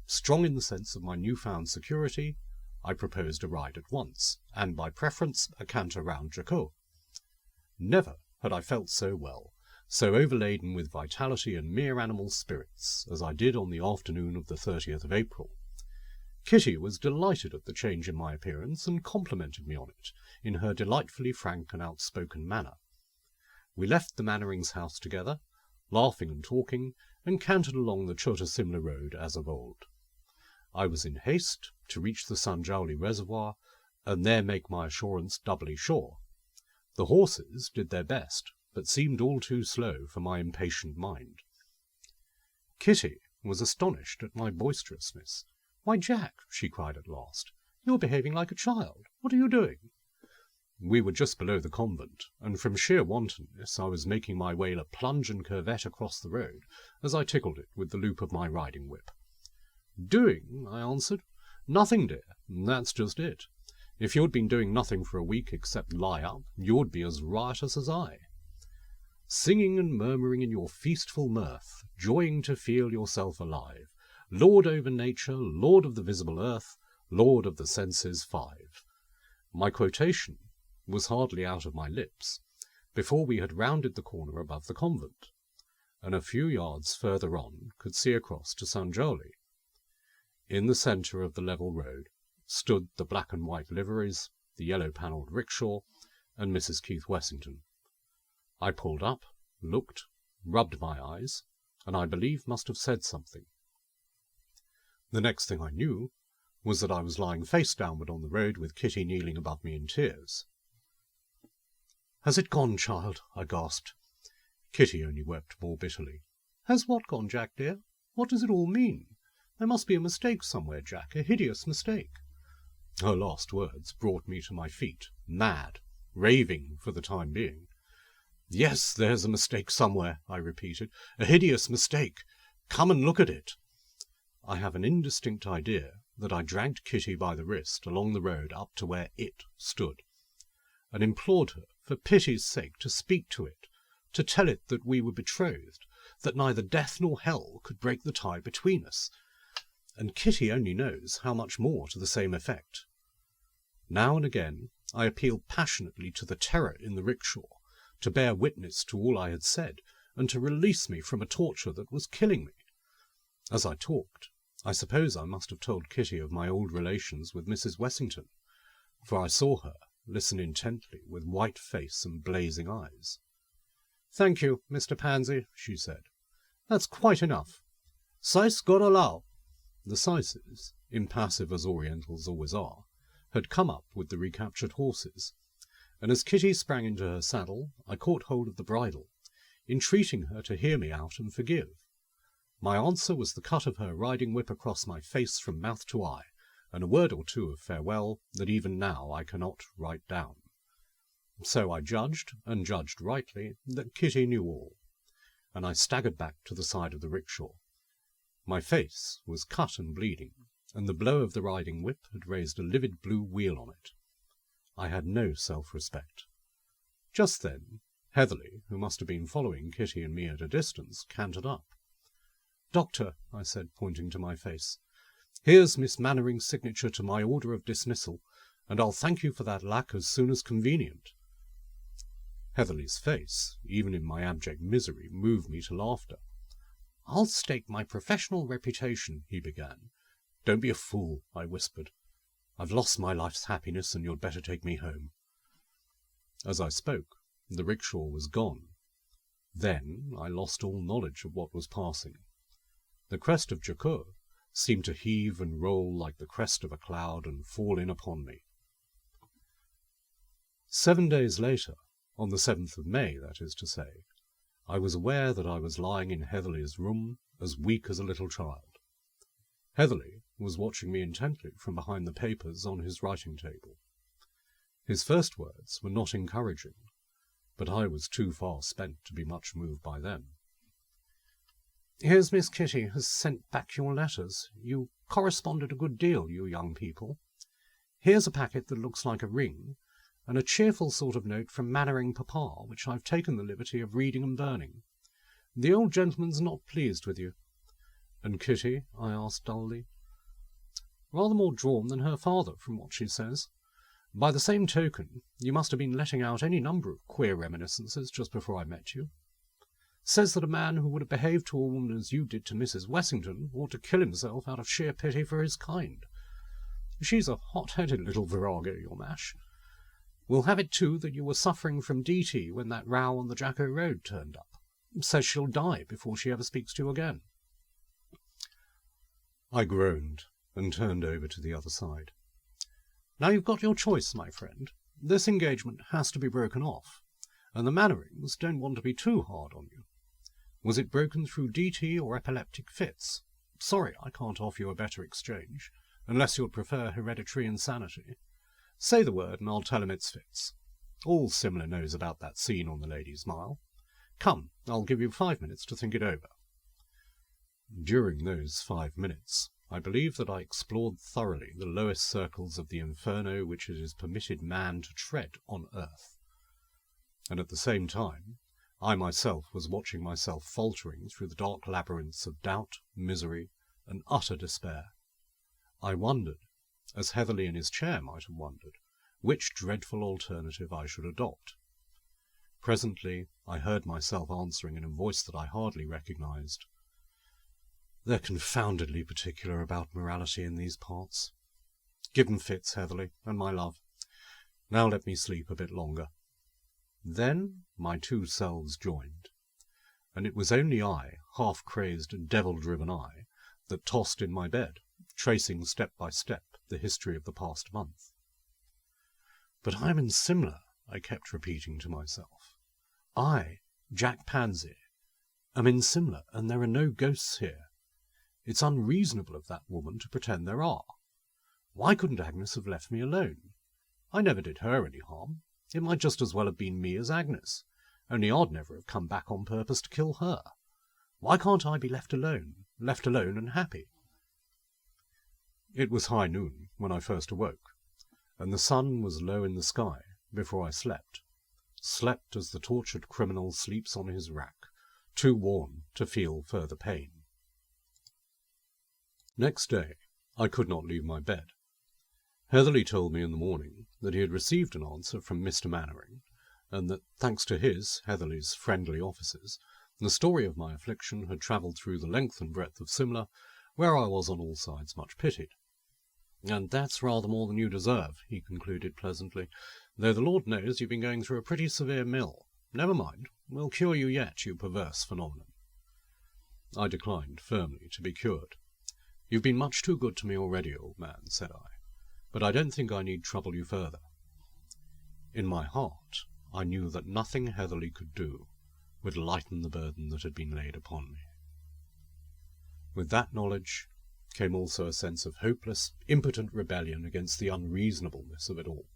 Strong in the sense of my new-found security, I proposed a ride at once, and by preference a canter round Jacot. Never had I felt so well, so overladen with vitality and mere animal spirits, as I did on the afternoon of the 30th of April. Kitty was delighted at the change in my appearance, and complimented me on it, in her delightfully frank and outspoken manner. We left the Mannerings' house together, laughing and talking, and cantered along the Chota Simla road as of old. I was in haste to reach the Sanjauli reservoir, and there make my assurance doubly sure. The horses did their best, but seemed all too slow for my impatient mind. Kitty was astonished at my boisterousness. "Why, Jack," she cried at last, "you're behaving like a child. What are you doing?" We were just below the convent, and from sheer wantonness I was making my way a plunge and curvet across the road as I tickled it with the loop of my riding-whip. "Doing?" I answered. "Nothing, dear, that's just it. If you'd been doing nothing for a week except lie up, you'd be as riotous as I. Singing and murmuring in your feastful mirth, joying to feel yourself alive, lord over nature, lord of the visible earth, lord of the senses five." My quotation was hardly out of my lips before we had rounded the corner above the convent, and a few yards further on could see across to Sanjauli. In the centre of the level road stood the black and white liveries, the yellow-panelled rickshaw, and Mrs. Keith Wessington. I pulled up, looked, rubbed my eyes, and I believe must have said something. The next thing I knew was that I was lying face downward on the road with Kitty kneeling above me in tears. "Has it gone, child?" I gasped. Kitty only wept more bitterly. "Has what gone, Jack, dear? What does it all mean? There must be a mistake somewhere, Jack, a hideous mistake." Her last words brought me to my feet, mad, raving for the time being. "Yes, there's a mistake somewhere," I repeated. "A hideous mistake. Come and look at it." I have an indistinct idea that I dragged Kitty by the wrist along the road up to where it stood, and implored her, for pity's sake, to speak to it, to tell it that we were betrothed, that neither death nor hell could break the tie between us, and Kitty only knows how much more to the same effect. Now and again I appealed passionately to the terror in the rickshaw, to bear witness to all I had said, and to release me from a torture that was killing me. As I talked, I suppose I must have told Kitty of my old relations with Mrs. Wessington, for I saw her listen intently with white face and blazing eyes. "Thank you, Mr. Pansy," she said. "That's quite enough. Sais Gorolao." The Syces, impassive as Orientals always are, had come up with the recaptured horses, and as Kitty sprang into her saddle, I caught hold of the bridle, entreating her to hear me out and forgive. My answer was the cut of her riding-whip across my face from mouth to eye, and a word or two of farewell that even now I cannot write down. So I judged, and judged rightly, that Kitty knew all, and I staggered back to the side of the rickshaw. My face was cut and bleeding, and the blow of the riding-whip had raised a livid blue wheal on it. I had no self-respect. Just then Heatherly, who must have been following Kitty and me at a distance, cantered up. "Doctor," I said, pointing to my face, "here's Miss Mannering's signature to my order of dismissal, and I'll thank you for that lac as soon as convenient." Heatherly's face, even in my abject misery, moved me to laughter. "I'll stake my professional reputation," he began. "Don't be a fool," I whispered. "I've lost my life's happiness, and you'd better take me home." As I spoke, the rickshaw was gone. Then I lost all knowledge of what was passing. The crest of Jacur seemed to heave and roll like the crest of a cloud and fall in upon me. 7 days later, on the 7th of May, that is to say, I was aware that I was lying in Heatherly's room, as weak as a little child. Heatherly was watching me intently from behind the papers on his writing table. His first words were not encouraging, but I was too far spent to be much moved by them. "Here's Miss Kitty has sent back your letters. You corresponded a good deal, you young people. Here's a packet that looks like a ring, and a cheerful sort of note from Mannering Papa, which I've taken the liberty of reading and burning. The old gentleman's not pleased with you." "And Kitty?" I asked dully. "Rather more drawn than her father, from what she says. By the same token, you must have been letting out any number of queer reminiscences just before I met you. Says that a man who would have behaved to a woman as you did to Mrs. Wessington ought to kill himself out of sheer pity for his kind. She's a hot-headed little virago, your Mash. We'll have it, too, that you were suffering from DT when that row on the Jacko Road turned up. Says she'll die before she ever speaks to you again." I groaned and turned over to the other side. "Now you've got your choice, my friend. This engagement has to be broken off, and the Mannerings don't want to be too hard on you. Was it broken through DT or epileptic fits? Sorry I can't offer you a better exchange, unless you'd prefer hereditary insanity. Say the word and I'll tell him it's fits. All Simla knows about that scene on the Ladies' Mile. Come, I'll give you 5 minutes to think it over." During those 5 minutes, I believe that I explored thoroughly the lowest circles of the inferno which it is permitted man to tread on earth. And at the same time, I myself was watching myself faltering through the dark labyrinths of doubt, misery, and utter despair. I wondered, as Heatherly in his chair might have wondered, which dreadful alternative I should adopt. Presently I heard myself answering in a voice that I hardly recognized. "They're confoundedly particular about morality in these parts. Give 'em fits, Heatherly, and my love. Now let me sleep a bit longer." Then my two selves joined, and it was only I, half-crazed, devil-driven I, that tossed in my bed, tracing step by step the history of the past month. "But I'm in Simla," I kept repeating to myself. "I, Jack Pansy, am in Simla, and there are no ghosts here. It's unreasonable of that woman to pretend there are. Why couldn't Agnes have left me alone? I never did her any harm. It might just as well have been me as Agnes, only I'd never have come back on purpose to kill her. Why can't I be left alone and happy?" It was high noon when I first awoke, and the sun was low in the sky before I slept as the tortured criminal sleeps on his rack, too worn to feel further pain. Next day I could not leave my bed. Heatherly told me in the morning that he had received an answer from Mr. Mannering, and that, thanks to his, Heatherly's, friendly offices, the story of my affliction had travelled through the length and breadth of Simla, where I was on all sides much pitied. "And that's rather more than you deserve," he concluded pleasantly, "though the Lord knows you've been going through a pretty severe mill. Never mind, we'll cure you yet, you perverse phenomenon." I declined firmly to be cured. "You've been much too good to me already, old man," said I, "but I don't think I need trouble you further." In my heart I knew that nothing Heatherly could do would lighten the burden that had been laid upon me. With that knowledge came also a sense of hopeless, impotent rebellion against the unreasonableness of it all.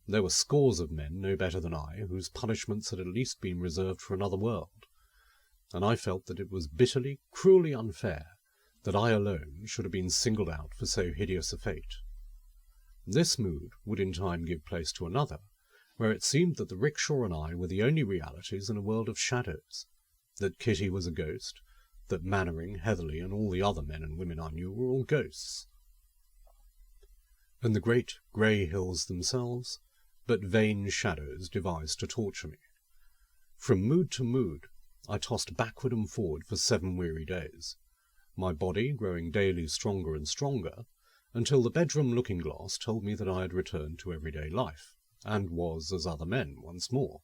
There were scores of men no better than I, whose punishments had at least been reserved for another world, and I felt that it was bitterly, cruelly unfair that I alone should have been singled out for so hideous a fate. This mood would in time give place to another, where it seemed that the rickshaw and I were the only realities in a world of shadows, that Kitty was a ghost, that Mannering, Heatherley, and all the other men and women I knew were all ghosts, and the great grey hills themselves but vain shadows devised to torture me. From mood to mood I tossed backward and forward for 7 weary days, my body growing daily stronger and stronger, until the bedroom looking-glass told me that I had returned to everyday life, and was as other men once more.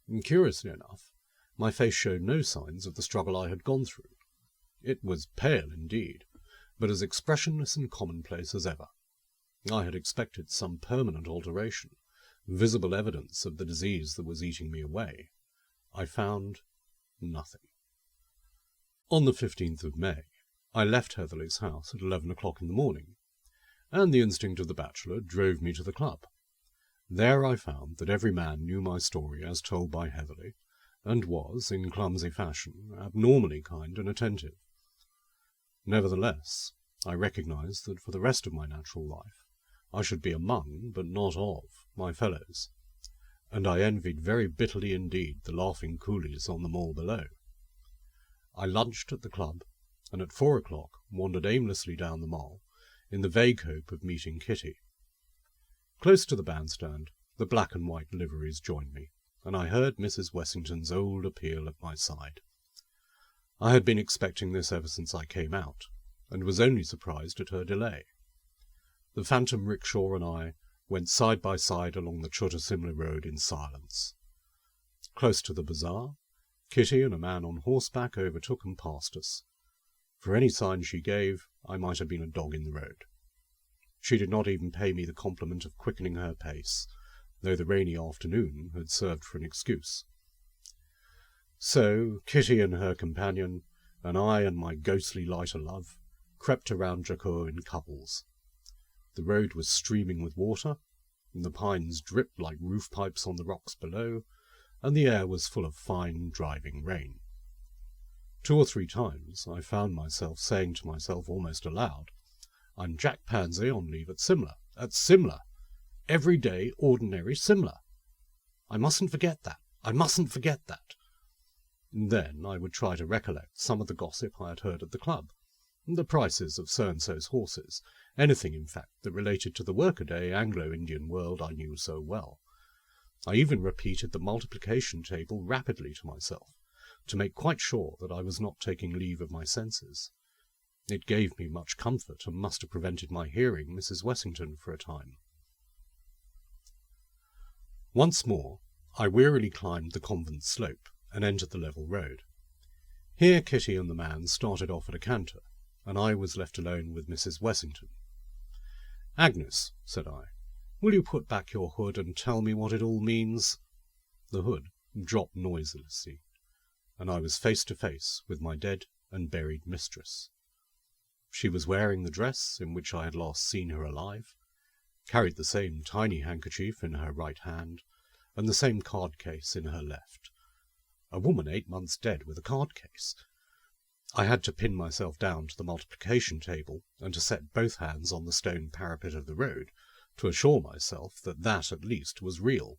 And curiously enough, my face showed no signs of the struggle I had gone through. It was pale indeed, but as expressionless and commonplace as ever. I had expected some permanent alteration, visible evidence of the disease that was eating me away. I found nothing. On the 15th of May, I left Heatherley's house at 11 o'clock in the morning, and the instinct of the bachelor drove me to the club. There I found that every man knew my story as told by Heatherley, and was, in clumsy fashion, abnormally kind and attentive. Nevertheless, I recognized that for the rest of my natural life I should be among, but not of, my fellows, and I envied very bitterly indeed the laughing coolies on the mole below. I lunched at the club, and at 4 o'clock wandered aimlessly down the Mall, in the vague hope of meeting Kitty. Close to the bandstand, the black and white liveries joined me, and I heard Mrs. Wessington's old appeal at my side. I had been expecting this ever since I came out, and was only surprised at her delay. The phantom rickshaw and I went side by side along the Chota Simla road in silence. Close to the bazaar, Kitty and a man on horseback overtook and passed us. For any sign she gave, I might have been a dog in the road. She did not even pay me the compliment of quickening her pace, though the rainy afternoon had served for an excuse. So Kitty and her companion, and I and my ghostly lighter love, crept around Jacó in couples. The road was streaming with water, and the pines dripped like roof pipes on the rocks below, and the air was full of fine, driving rain. 2 or 3 times I found myself saying to myself almost aloud, "I'm Jack Pansy on leave at Simla. At Simla! Everyday, ordinary Simla! I mustn't forget that! I mustn't forget that!" And then I would try to recollect some of the gossip I had heard at the club, the prices of so-and-so's horses, anything, in fact, that related to the workaday Anglo-Indian world I knew so well. I even repeated the multiplication table rapidly to myself, to make quite sure that I was not taking leave of my senses. It gave me much comfort, and must have prevented my hearing Mrs. Wessington for a time. Once more I wearily climbed the convent slope, and entered the level road. Here Kitty and the man started off at a canter, and I was left alone with Mrs. Wessington. "Agnes," said I, "will you put back your hood and tell me what it all means?" The hood dropped noiselessly, and I was face to face with my dead and buried mistress. She was wearing the dress in which I had last seen her alive, carried the same tiny handkerchief in her right hand, and the same card case in her left. A woman 8 months dead with a card case! I had to pin myself down to the multiplication table, and to set both hands on the stone parapet of the road, to assure myself that that at least was real.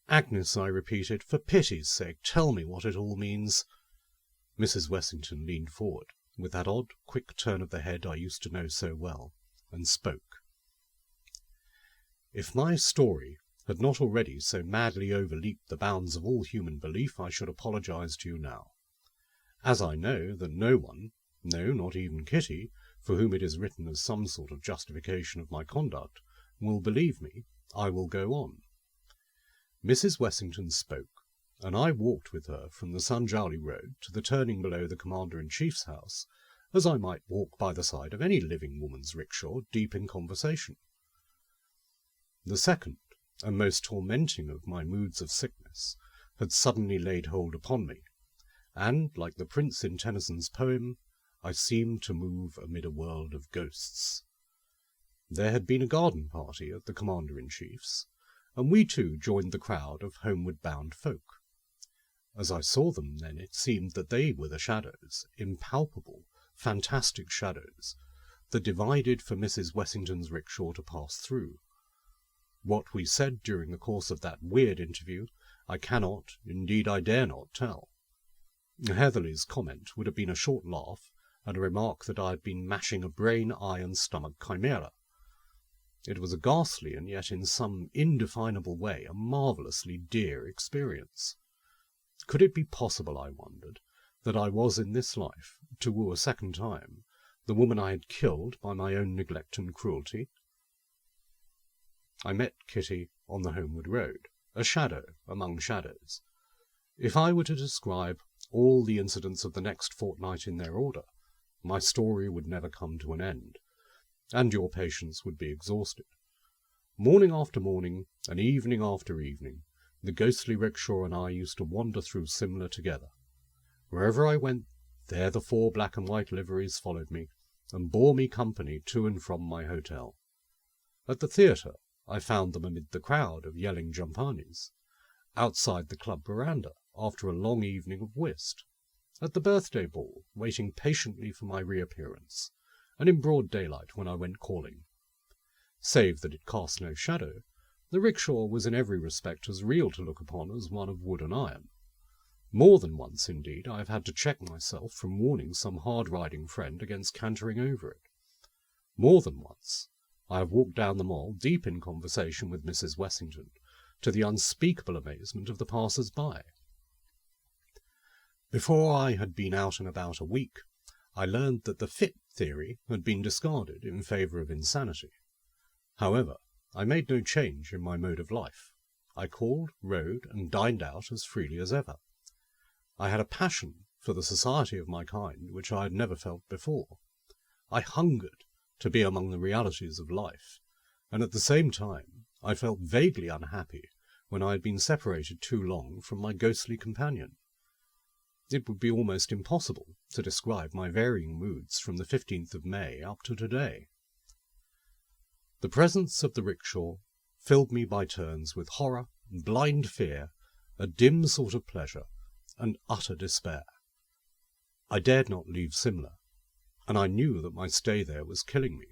"Agnes," I repeated, "for pity's sake, tell me what it all means." Mrs. Wessington leaned forward, with that odd, quick turn of the head I used to know so well, and spoke. If my story had not already so madly overleaped the bounds of all human belief, I should apologize to you now. As I know that no one, no, not even Kitty, for whom it is written as some sort of justification of my conduct, will believe me, I will go on. Mrs. Wessington spoke, and I walked with her from the Sanjali road to the turning below the Commander-in-Chief's house, as I might walk by the side of any living woman's rickshaw deep in conversation. The second and most tormenting of my moods of sickness had suddenly laid hold upon me, and, like the prince in Tennyson's poem, I seemed to move amid a world of ghosts. There had been a garden party at the Commander-in-Chief's, and we too joined the crowd of homeward-bound folk. As I saw them then, it seemed that they were the shadows, impalpable, fantastic shadows, that divided for Mrs. Wessington's rickshaw to pass through. What we said during the course of that weird interview, I cannot, indeed I dare not, tell. Heatherley's comment would have been a short laugh and a remark that I had been mashing a brain, eye, and stomach chimera. It was a ghastly and yet in some indefinable way a marvellously dear experience. Could it be possible, I wondered, that I was in this life to woo a second time the woman I had killed by my own neglect and cruelty? I met Kitty on the homeward road, a shadow among shadows. If I were to describe all the incidents of the next fortnight in their order, my story would never come to an end, and your patience would be exhausted. Morning after morning, and evening after evening, the ghostly Rickshaw and I used to wander through Simla together. Wherever I went, there the 4 black and white liveries followed me, and bore me company to and from my hotel. At the theatre, I found them amid the crowd of yelling Jampanis, outside the club veranda after a long evening of whist, at the birthday ball, waiting patiently for my reappearance, and in broad daylight when I went calling. Save that it cast no shadow, the Rickshaw was in every respect as real to look upon as one of wood and iron. More than once, indeed, I have had to check myself from warning some hard-riding friend against cantering over it. More than once, I have walked down the Mall deep in conversation with Mrs. Wessington, to the unspeakable amazement of the passers-by. Before I had been out and about a week, I learned that the fit theory had been discarded in favour of insanity. However, I made no change in my mode of life. I called, rode, and dined out as freely as ever. I had a passion for the society of my kind which I had never felt before. I hungered to be among the realities of life, and at the same time I felt vaguely unhappy when I had been separated too long from my ghostly companion. It would be almost impossible to describe my varying moods from the 15th of May up to today. The presence of the Rickshaw filled me by turns with horror, blind fear, a dim sort of pleasure, and utter despair. I dared not leave Simla, and I knew that my stay there was killing me.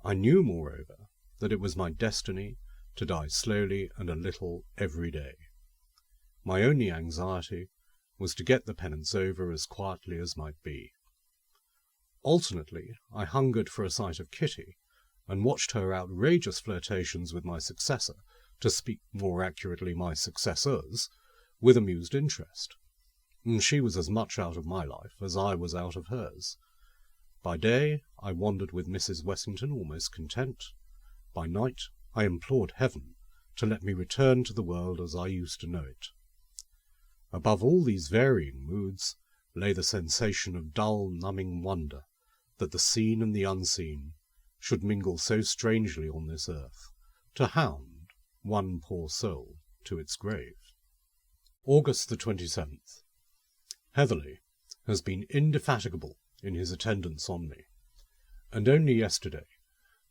I knew, moreover, that it was my destiny to die slowly and a little every day. My only anxiety was to get the penance over as quietly as might be. Alternately, I hungered for a sight of Kitty, and watched her outrageous flirtations with my successor, to speak more accurately my successors, with amused interest. She was as much out of my life as I was out of hers. By day I wandered with Mrs. Wessington almost content. By night I implored heaven to let me return to the world as I used to know it. Above all these varying moods lay the sensation of dull, numbing wonder that the seen and the unseen should mingle so strangely on this earth, to hound one poor soul to its grave. August the 27th. Heatherley has been indefatigable in his attendance on me, and only yesterday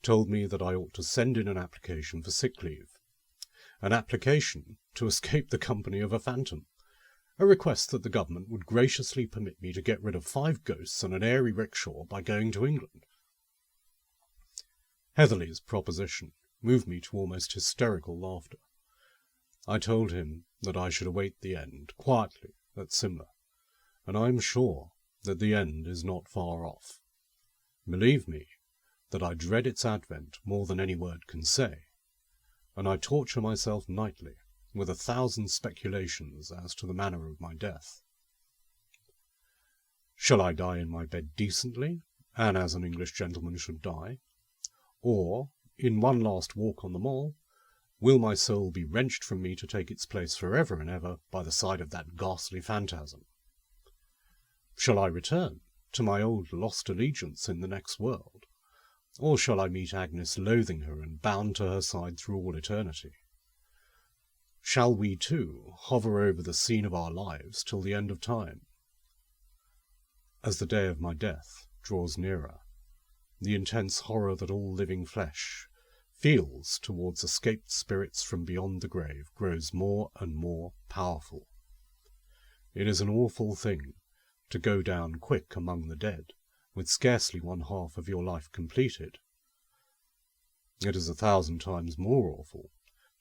told me that I ought to send in an application for sick leave, an application to escape the company of a phantom, a request that the government would graciously permit me to get rid of 5 ghosts and an airy rickshaw by going to England. Heatherley's proposition moved me to almost hysterical laughter. I told him that I should await the end quietly at Simla, and I am sure that the end is not far off. Believe me that I dread its advent more than any word can say, and I torture myself nightly with 1,000 speculations as to the manner of my death. Shall I die in my bed decently, and as an English gentleman should die? Or, in one last walk on the Mall, will my soul be wrenched from me to take its place for ever and ever by the side of that ghastly phantasm? Shall I return to my old lost allegiance in the next world? Or shall I meet Agnes loathing her and bound to her side through all eternity? Shall we, too, hover over the scene of our lives till the end of time? As the day of my death draws nearer, the intense horror that all living flesh feels towards escaped spirits from beyond the grave grows more and more powerful. It is an awful thing to go down quick among the dead, with scarcely 1/2 of your life completed. It is 1,000 times more awful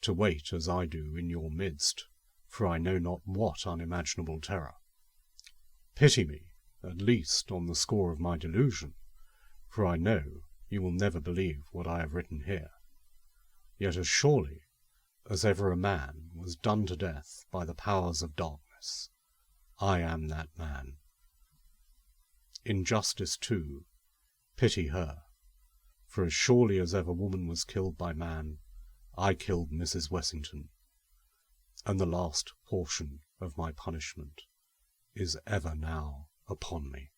to wait as I do in your midst, for I know not what unimaginable terror. Pity me, at least, on the score of my delusion, for I know you will never believe what I have written here. Yet as surely as ever a man was done to death by the powers of darkness, I am that man. In justice, too, pity her, for as surely as ever woman was killed by man, I killed Mrs. Wessington, and the last portion of my punishment is ever now upon me.